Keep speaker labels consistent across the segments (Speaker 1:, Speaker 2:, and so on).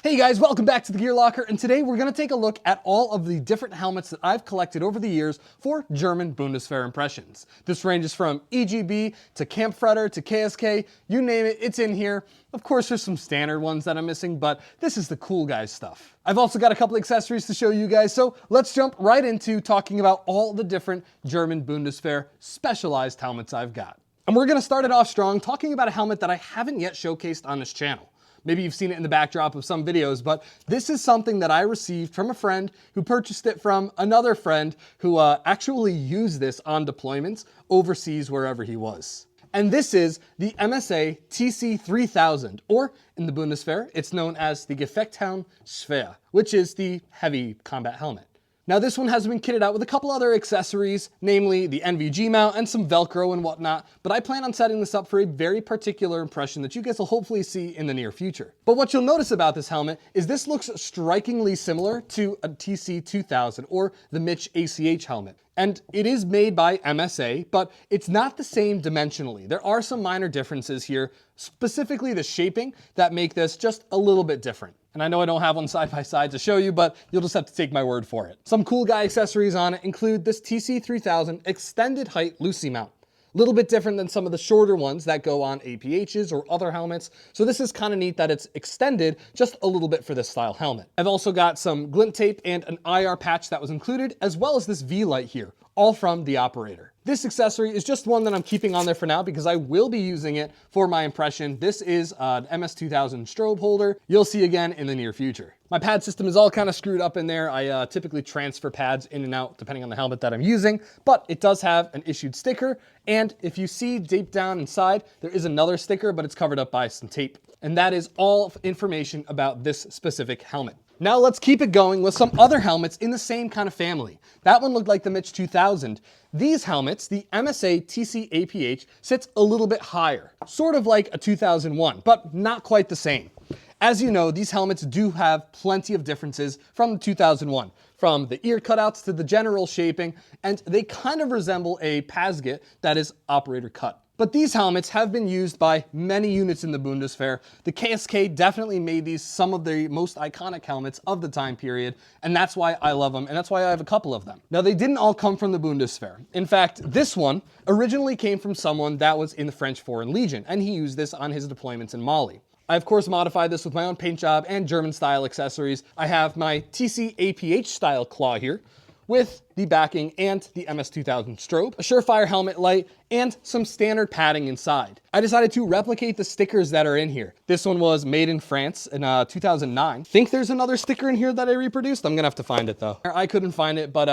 Speaker 1: Hey guys, welcome back to the Gear Locker, and today we're going to take a look at all of the different helmets that I've collected over the years for German Bundeswehr impressions. This ranges from EGB to Kampfreiter to KSK, you name it, it's in here. Of course, there's some standard ones that I'm missing, but this is the cool guys stuff. I've also got a couple accessories to show you guys, so let's jump right into talking about all the different German Bundeswehr specialized helmets I've got. And we're going to start it off strong talking about a helmet that I haven't yet showcased on this channel. Maybe you've seen it in the backdrop of some videos, but this is something that I received from a friend who purchased it from another friend who actually used this on deployments overseas wherever he was. And this is the MSA TC 3000, or in the Bundeswehr, it's known as the Gefechtshelm Schwer, which is the heavy combat helmet. Now this one has been kitted out with a couple other accessories, namely the NVG mount and some Velcro and whatnot, but I plan on setting this up for a very particular impression that you guys will hopefully see in the near future. But what you'll notice about this helmet is this looks strikingly similar to a TC 2000 or the Mitch ACH helmet. And it is made by MSA, but it's not the same dimensionally. There are some minor differences here, specifically the shaping, that make this just a little bit different. And I know I don't have one side by side to show you, but you'll just have to take my word for it. Some cool guy accessories on it include this TC 3000 extended height Lucy mount. A little bit different than some of the shorter ones that go on APHs or other helmets. So this is kind of neat that it's extended just a little bit for this style helmet. I've also got some glint tape and an IR patch that was included, as well as this V-light here, all from the operator. This accessory is just one that I'm keeping on there for now because I will be using it for my impression. This is an MS-2000 strobe holder. You'll see again in the near future. My pad system is all kind of screwed up in there. I typically transfer pads in and out depending on the helmet that I'm using, but it does have an issued sticker. And if you see deep down inside, there is another sticker, but it's covered up by some tape. And that is all information about this specific helmet. Now let's keep it going with some other helmets in the same kind of family. That one looked like the Mitch 2000. These helmets, the MSA TC APH, sits a little bit higher, sort of like a 2001, but not quite the same. As you know, these helmets do have plenty of differences from the 2001, from the ear cutouts to the general shaping, and they kind of resemble a Pasget that is operator cut. But these helmets have been used by many units in the Bundeswehr. The KSK definitely made these some of the most iconic helmets of the time period, and that's why I love them, and that's why I have a couple of them. Now, they didn't all come from the Bundeswehr. In fact, this one originally came from someone that was in the French Foreign Legion, and he used this on his deployments in Mali. I, of course, modified this with my own paint job and German-style accessories. I have my TC APH style claw here, with the backing and the MS-2000 strobe, a Surefire helmet light, and some standard padding inside. I decided to replicate the stickers that are in here. This one was made in France in 2009. I think there's another sticker in here that I reproduced. I'm gonna have to find it though. I couldn't find it, but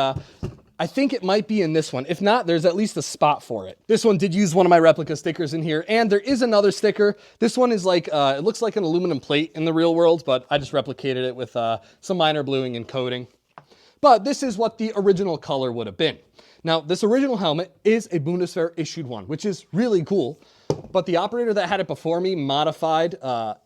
Speaker 1: I think it might be in this one. If not, there's at least a spot for it. This one did use one of my replica stickers in here, and there is another sticker. This one is like, it looks like an aluminum plate in the real world, but I just replicated it with some minor bluing and coating. But this is what the original color would have been. Now, this original helmet is a Bundeswehr issued one, which is really cool. But the operator that had it before me modified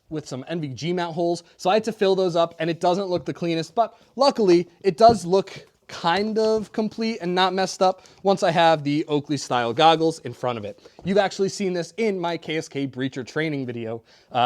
Speaker 1: with some NVG mount holes. So I had to fill those up, and it doesn't look the cleanest. But luckily, it does look kind of complete and not messed up once I have the Oakley style goggles in front of it. You've actually seen this in my KSK Breacher training video,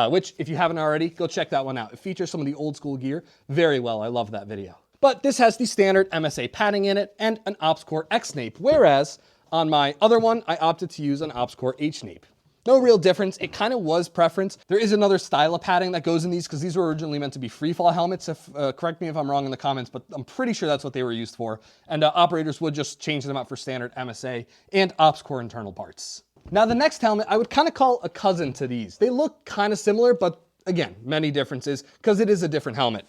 Speaker 1: which if you haven't already, go check that one out. It features some of the old school gear very well. I love that video. But this has the standard MSA padding in it and an OpsCore X nape, whereas on my other one, I opted to use an OpsCore H nape. No real difference. It kind of was preference. There is another style of padding that goes in these because these were originally meant to be freefall helmets. Correct me if I'm wrong in the comments, but I'm pretty sure that's what they were used for. And operators would just change them out for standard MSA and OpsCore internal parts. Now the next helmet, I would kind of call a cousin to these. They look kind of similar, but again, many differences because it is a different helmet.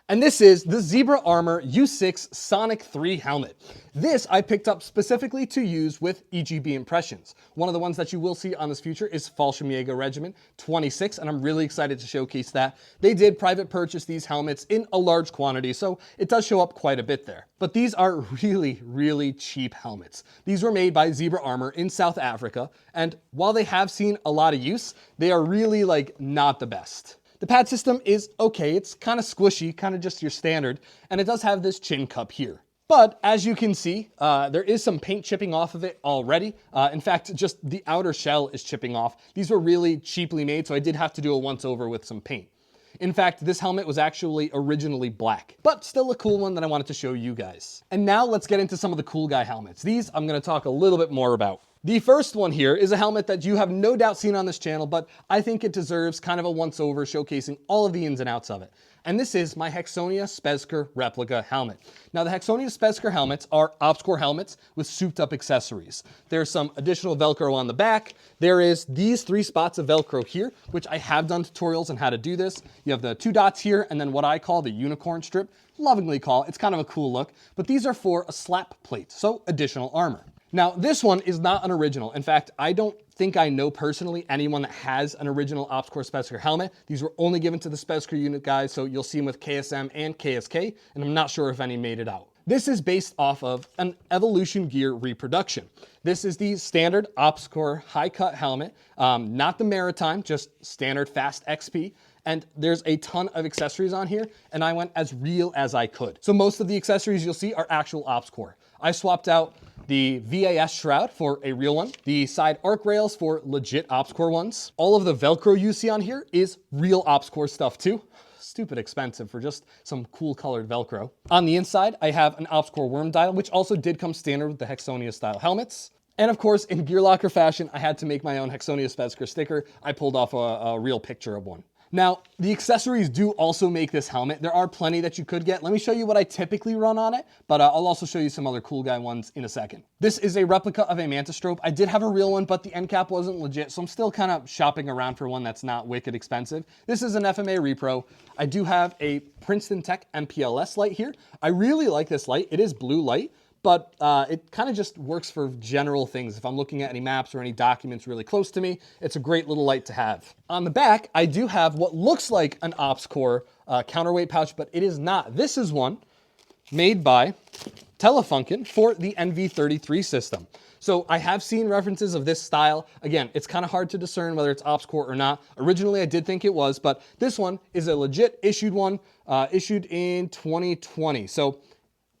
Speaker 1: And this is the Zebra Armor U6 Sonic 3 helmet. This I picked up specifically to use with EGB impressions. One of the ones that you will see on this feature is Fallschirmjäger Regiment 26, and I'm really excited to showcase that. They did private purchase these helmets in a large quantity, so it does show up quite a bit there. But these are really, really cheap helmets. These were made by Zebra Armor in South Africa, and while they have seen a lot of use, they are really not the best. The pad system is okay. It's kind of squishy, kind of just your standard, and it does have this chin cup here. But as you can see, there is some paint chipping off of it already. In fact, just the outer shell is chipping off. These were really cheaply made, so I did have to do a once over with some paint. In fact, this helmet was actually originally black, but still a cool one that I wanted to show you guys. And now let's get into some of the cool guy helmets. These I'm gonna talk a little bit more about. The first one here is a helmet that you have no doubt seen on this channel, but I think it deserves kind of a once-over showcasing all of the ins and outs of it. And this is my Hexonia Speeser replica helmet. Now the Hexonia Speeser helmets are OpsCore helmets with souped up accessories. There's some additional Velcro on the back. There is these 3 spots of Velcro here, which I have done tutorials on how to do this. You have the 2 dots here and then what I call the unicorn strip, lovingly call it. It's kind of a cool look, but these are for a slap plate, so additional armor. Now, this one is not an original. In fact, I don't think I know personally anyone that has an original OpsCore Speeser helmet. These were only given to the Speeser unit guys, so you'll see them with KSM and KSK, and I'm not sure if any made it out. This is based off of an Evolution Gear reproduction. This is the standard OpsCore high cut helmet, not the Maritime, just standard Fast XP. And there's a ton of accessories on here, and I went as real as I could. So most of the accessories you'll see are actual OpsCore. I swapped out the VAS shroud for a real one, the side arc rails for legit OpsCore ones. All of the Velcro you see on here is real OpsCore stuff too. Stupid expensive for just some cool colored Velcro. On the inside, I have an OpsCore worm dial, which also did come standard with the Hexonia style helmets. And of course, in Gear.Locker fashion, I had to make my own Hexonia Speeser sticker. I pulled off a real picture of one. Now, the accessories do also make this helmet. There are plenty that you could get. Let me show you what I typically run on it, but I'll also show you some other cool guy ones in a second. This is a replica of a Manta Strobe. I did have a real one, but the end cap wasn't legit, so I'm still kind of shopping around for one that's not wicked expensive. This is an FMA Repro. I do have a Princeton Tech MPLS light here. I really like this light. It is blue light, but it kind of just works for general things. If I'm looking at any maps or any documents really close to me, it's a great little light to have. On the back, I do have what looks like an OpsCore counterweight pouch, but it is not. This is one made by Telefunken for the NV33 system. So I have seen references of this style. Again, it's kind of hard to discern whether it's OpsCore or not. Originally, I did think it was, but this one is a legit issued one, issued in 2020. So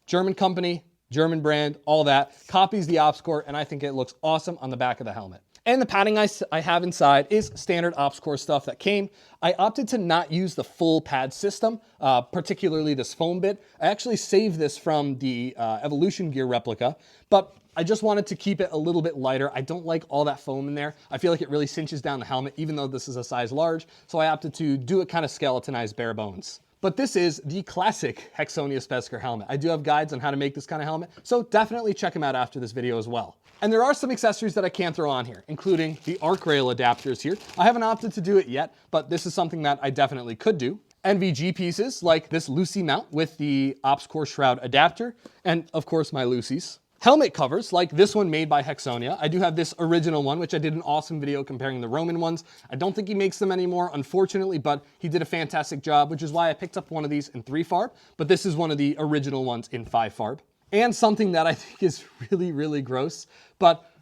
Speaker 1: German company, German brand, all that, copies the OpsCore, and I think it looks awesome on the back of the helmet. And the padding I have inside is standard OpsCore stuff that came. I opted to not use the full pad system, particularly this foam bit. I actually saved this from the Evolution Gear replica, but I just wanted to keep it a little bit lighter. I don't like all that foam in there. I feel like it really cinches down the helmet, even though this is a size large, so I opted to do it kind of skeletonized, bare bones. But this is the classic Hexonia Speeser helmet. I do have guides on how to make this kind of helmet, so definitely check them out after this video as well. And there are some accessories that I can throw on here, including the arc rail adapters here. I haven't opted to do it yet, but this is something that I definitely could do. NVG pieces like this Lucy mount with the OpsCore shroud adapter, and of course my Lucys. Helmet covers, like this one made by Hexonia. I do have this original one, which I did an awesome video comparing the Roman ones. I don't think he makes them anymore, unfortunately, but he did a fantastic job, which is why I picked up one of these in 3 farb, but this is one of the original ones in 5 farb. And something that I think is really, really gross, but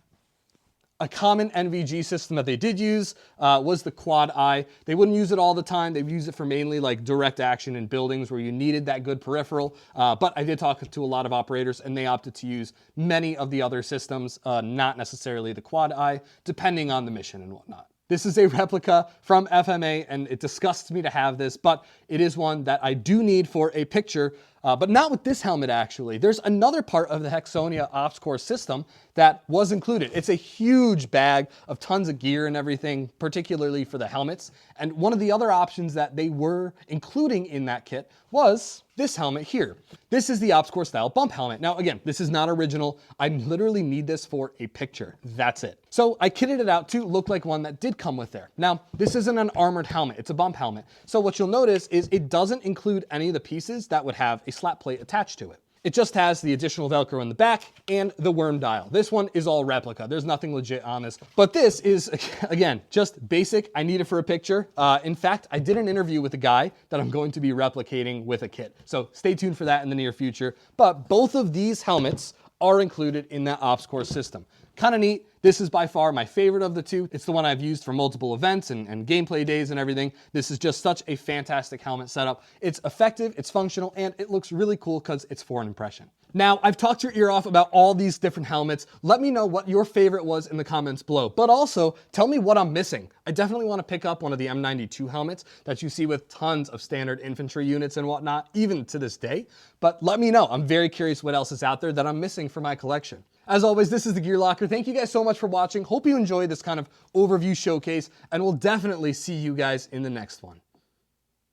Speaker 1: a common NVG system that they did use was the quad eye. They wouldn't use it all the time. They'd use it for mainly like direct action in buildings where you needed that good peripheral. But I did talk to a lot of operators and they opted to use many of the other systems, not necessarily the quad eye, depending on the mission and whatnot. This is a replica from FMA and it disgusts me to have this, but it is one that I do need for a picture, but not with this helmet actually. There's another part of the Hexonia OpsCore system that was included. It's a huge bag of tons of gear and everything, particularly for the helmets. And one of the other options that they were including in that kit was this helmet here. This is the OpsCore style bump helmet. Now again, this is not original. I literally need this for a picture. That's it. So I kitted it out to look like one that did come with there. Now, this isn't an armored helmet, it's a bump helmet. So what you'll notice is it doesn't include any of the pieces that would have a slap plate attached to it. It just has the additional Velcro in the back and the worm dial. This one is all replica. There's nothing legit on this. But this is, again, just basic. I need it for a picture. In fact, I did an interview with a guy that I'm going to be replicating with a kit. So stay tuned for that in the near future. But both of these helmets are included in that OpsCore system. Kind of neat. This is by far my favorite of the two. It's the one I've used for multiple events and gameplay days and everything. This is just such a fantastic helmet setup. It's effective, it's functional, and it looks really cool because it's for an impression. Now, I've talked your ear off about all these different helmets. Let me know what your favorite was in the comments below, but also tell me what I'm missing. I definitely want to pick up one of the M92 helmets that you see with tons of standard infantry units and whatnot, even to this day. But let me know. I'm very curious what else is out there that I'm missing for my collection. As always, this is the Gear Locker. Thank you guys so much for watching. Hope you enjoyed this kind of overview showcase, and we'll definitely see you guys in the next one.